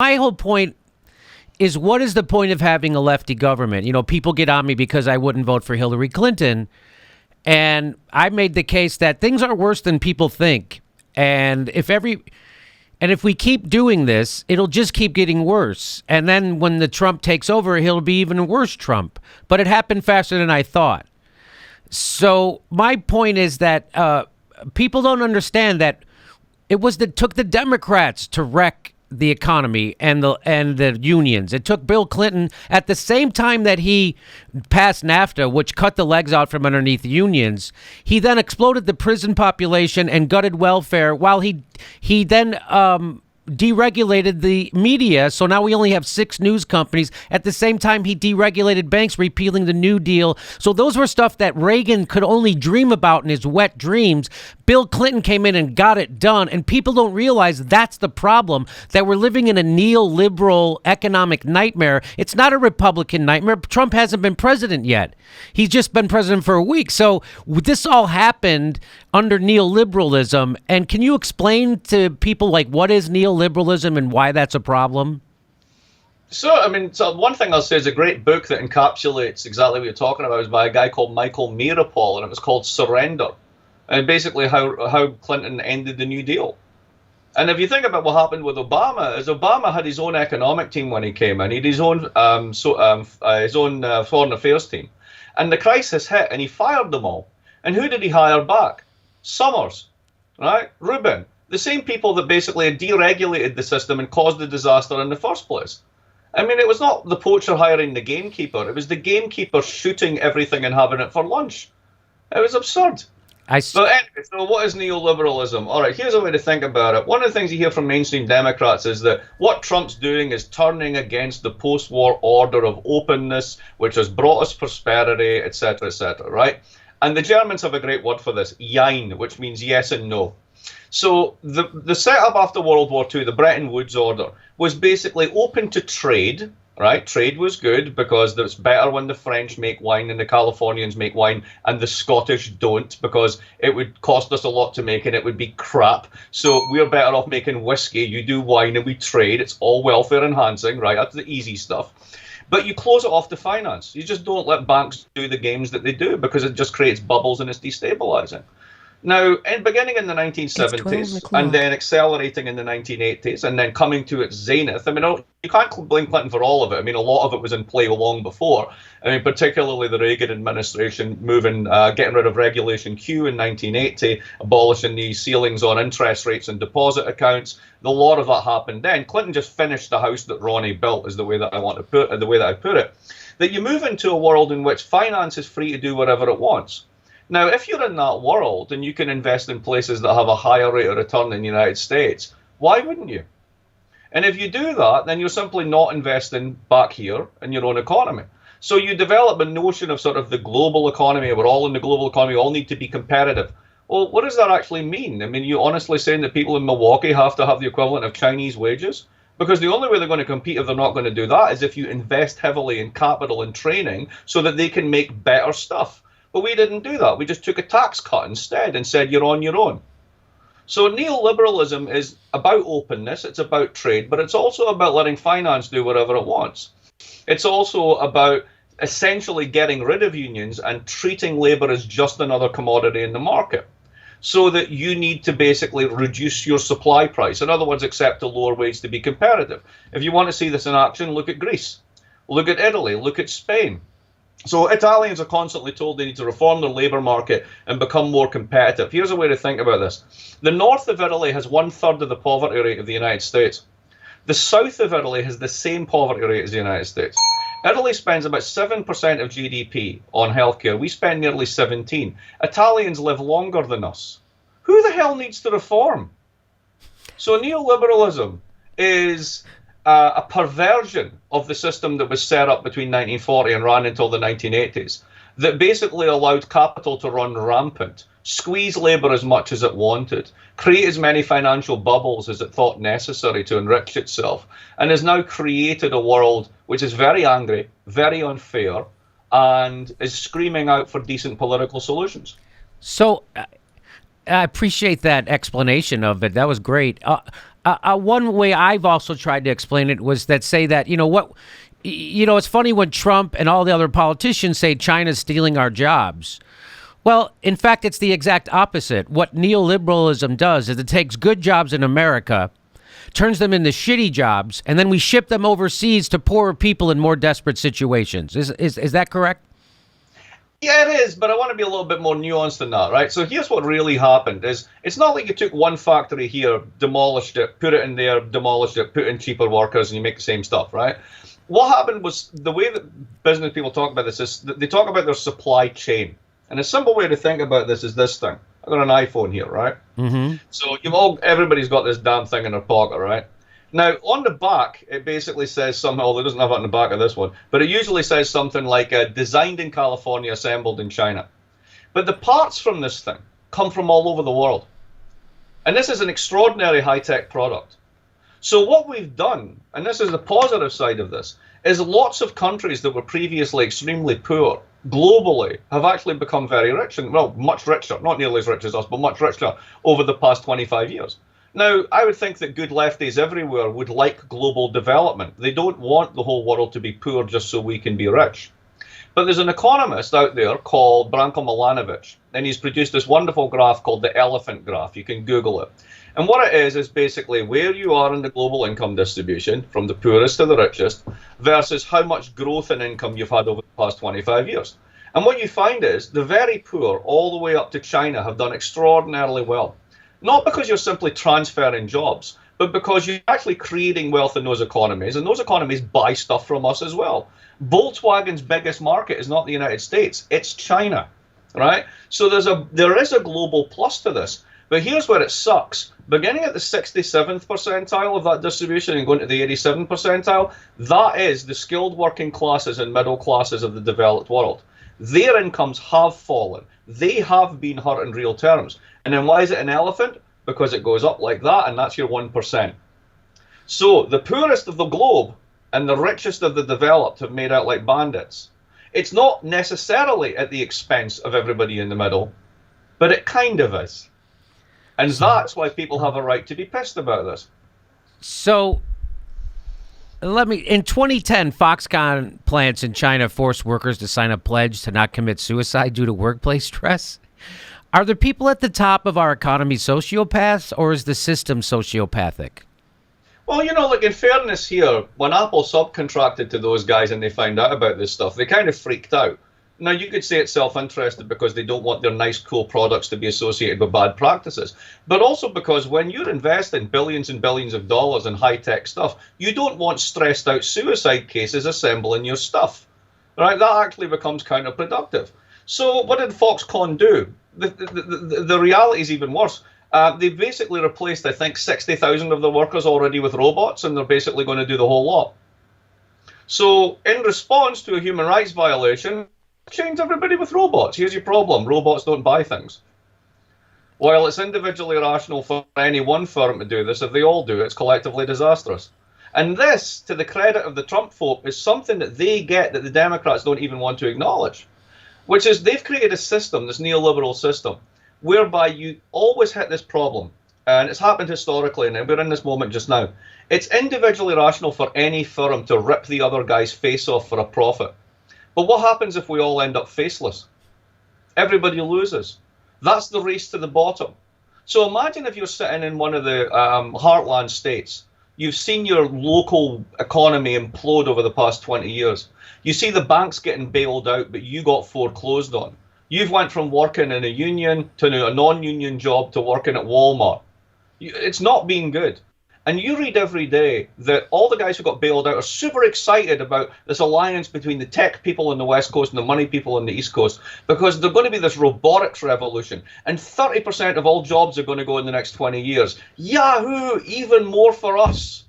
my whole point is, what is the point of having a lefty government? You know, people get on me because I wouldn't vote for Hillary Clinton. And I made the case that things are worse than people think. And if we keep doing this, it'll just keep getting worse. And then when the Trump takes over, he'll be even worse Trump. But it happened faster than I thought. So my point is that people don't understand that it took the Democrats to wreck the economy and the unions. It took Bill Clinton at the same time that he passed NAFTA, which cut the legs out from underneath the unions. He then exploded the prison population and gutted welfare while he then deregulated the media. So now we only have 6 news companies. At the same time, he deregulated banks, repealing the New Deal. So those were stuff that Reagan could only dream about in his wet dreams. Bill Clinton came in and got it done. And people don't realize that's the problem, that we're living in a neoliberal economic nightmare. It's not a Republican nightmare. Trump hasn't been president yet. He's just been president for a week. So this all happened under neoliberalism. And can you explain to people, like, what is neoliberalism and why that's a problem? So one thing I'll say is a great book that encapsulates exactly what you're talking about is by a guy called Michael Meeropol, and it was called Surrender. And basically how Clinton ended the New Deal. And if you think about what happened with Obama, is Obama had his own economic team when he came in. He had his own foreign affairs team. And the crisis hit, and he fired them all. And who did he hire back? Summers, right? Rubin. The same people that basically had deregulated the system and caused the disaster in the first place. I mean, it was not the poacher hiring the gamekeeper. It was the gamekeeper shooting everything and having it for lunch. It was absurd. So what is neoliberalism? All right, here's a way to think about it. One of the things you hear from mainstream Democrats is that what Trump's doing is turning against the post-war order of openness, which has brought us prosperity, etc., right? And the Germans have a great word for this, Jein, which means yes and no. So the setup after World War II, the Bretton Woods order, was basically open to trade, right? Trade was good because it's better when the French make wine and the Californians make wine and the Scottish don't, because it would cost us a lot to make and it would be crap. So we're better off making whiskey. You do wine and we trade. It's all welfare enhancing, right? That's the easy stuff. But you close it off to finance. You just don't let banks do the games that they do because it just creates bubbles and it's destabilizing. Now, beginning in the 1970s and then accelerating in the 1980s and then coming to its zenith, I mean, you can't blame Clinton for all of it. I mean, a lot of it was in play long before. I mean, particularly the Reagan administration getting rid of Regulation Q in 1980, abolishing the ceilings on interest rates and deposit accounts. A lot of that happened then. Clinton just finished the house that Ronnie built, is the way that I put it. That you move into a world in which finance is free to do whatever it wants. Now, if you're in that world and you can invest in places that have a higher rate of return in the United States, why wouldn't you? And if you do that, then you're simply not investing back here in your own economy. So you develop a notion of sort of the global economy. We're all in the global economy. We all need to be competitive. Well, what does that actually mean? I mean, you honestly saying that people in Milwaukee have to have the equivalent of Chinese wages? Because the only way they're going to compete if they're not going to do that is if you invest heavily in capital and training so that they can make better stuff. But we didn't do that. We just took a tax cut instead and said, you're on your own. So neoliberalism is about openness. It's about trade, but it's also about letting finance do whatever it wants. It's also about essentially getting rid of unions and treating labor as just another commodity in the market, so that you need to basically reduce your supply price. In other words, accept a lower wage to be competitive. If you want to see this in action, look at Greece, look at Italy, look at Spain. So Italians are constantly told they need to reform their labour market and become more competitive. Here's a way to think about this. The north of Italy has 1/3 of the poverty rate of the United States. The south of Italy has the same poverty rate as the United States. Italy spends about 7% of GDP on healthcare. We spend nearly 17%. Italians live longer than us. Who the hell needs to reform? So neoliberalism is a perversion of the system that was set up between 1940 and ran until the 1980s, that basically allowed capital to run rampant, squeeze labour as much as it wanted, create as many financial bubbles as it thought necessary to enrich itself, and has now created a world which is very angry, very unfair, and is screaming out for decent political solutions. So I appreciate that explanation of it. That was great. One way I've also tried to explain it was that say that, it's funny when Trump and all the other politicians say China's stealing our jobs. Well, in fact, it's the exact opposite. What neoliberalism does is it takes good jobs in America, turns them into shitty jobs, and then we ship them overseas to poorer people in more desperate situations. Is that correct? Yeah, it is, but I want to be a little bit more nuanced than that, right? So here's what really happened is it's not like you took one factory here, demolished it, put it in there, demolished it, put in cheaper workers, and you make the same stuff, right? What happened was the way that business people talk about this is they talk about their supply chain. And a simple way to think about this is this thing. I've got an iPhone here, right? Mm-hmm. So everybody's got this damn thing in their pocket, right? Now, on the back, it basically says something, although it doesn't have it on the back of this one, but it usually says something like designed in California, assembled in China. But the parts from this thing come from all over the world. And this is an extraordinary high-tech product. So what we've done, and this is the positive side of this, is lots of countries that were previously extremely poor, globally, have actually become very rich, and well, much richer, not nearly as rich as us, but much richer over the past 25 years. Now, I would think that good lefties everywhere would like global development. They don't want the whole world to be poor just so we can be rich. But there's an economist out there called Branko Milanovic, and he's produced this wonderful graph called the elephant graph. You can Google it. And what it is basically where you are in the global income distribution, from the poorest to the richest, versus how much growth in income you've had over the past 25 years. And what you find is the very poor, all the way up to China, have done extraordinarily well. Not because you're simply transferring jobs, but because you're actually creating wealth in those economies, and those economies buy stuff from us as well. Volkswagen's biggest market is not the United States, it's China, right? So there is a global plus to this. But here's where it sucks. Beginning at the 67th percentile of that distribution and going to the 87th percentile, that is the skilled working classes and middle classes of the developed world. Their incomes have fallen. They have been hurt in real terms. And then why is it an elephant? Because it goes up like that, and that's your 1%. So the poorest of the globe and the richest of the developed have made out like bandits. It's not necessarily at the expense of everybody in the middle, but it kind of is. And that's why people have a right to be pissed about this. So, in 2010, Foxconn plants in China forced workers to sign a pledge to not commit suicide due to workplace stress. Are the people at the top of our economy sociopaths, or is the system sociopathic? Well, like in fairness here, when Apple subcontracted to those guys and they found out about this stuff, they kind of freaked out. Now, you could say it's self-interested because they don't want their nice, cool products to be associated with bad practices. But also because when you're investing billions and billions of dollars in high-tech stuff, you don't want stressed-out suicide cases assembling your stuff. Right? That actually becomes counterproductive. So what did Foxconn do? The reality is even worse. They basically replaced, I think, 60,000 of their workers already with robots, and they're basically going to do the whole lot. So in response to a human rights violation, change everybody with robots. Here's your problem. Robots don't buy things. While it's individually rational for any one firm to do this, if they all do, it's collectively disastrous. And this, to the credit of the Trump folk, is something that they get that the Democrats don't even want to acknowledge, which is they've created a system, this neoliberal system, whereby you always hit this problem. And it's happened historically, and we're in this moment just now. It's individually rational for any firm to rip the other guy's face off for a profit. But what happens if we all end up faceless? Everybody loses. That's the race to the bottom. So imagine if you're sitting in one of the heartland states. You've seen your local economy implode over the past 20 years. You see the banks getting bailed out, but you got foreclosed on. You've went from working in a union to a non-union job to working at Walmart. It's not been good. And you read every day that all the guys who got bailed out are super excited about this alliance between the tech people on the West Coast and the money people on the East Coast, because they're going to be this robotics revolution. And 30% of all jobs are going to go in the next 20 years. Yahoo! Even more for us.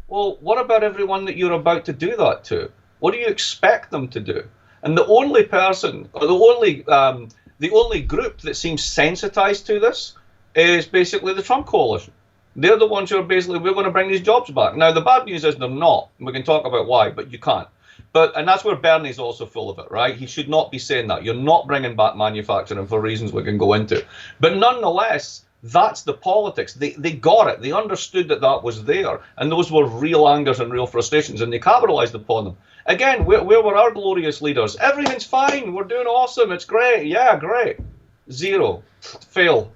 Well, what about everyone that you're about to do that to? What do you expect them to do? And the only person, or the only group that seems sensitized to this is basically the Trump coalition. They're the ones who are basically, we're going to bring these jobs back. Now, the bad news is they're not. We can talk about why, but you can't. And that's where Bernie's also full of it, right? He should not be saying that. You're not bringing back manufacturing for reasons we can go into. But nonetheless, that's the politics. They got it. They understood that that was there. And those were real angers and real frustrations, and they capitalized upon them. Again, where were our glorious leaders? Everything's fine. We're doing awesome. It's great. Yeah, great. Zero. Fail.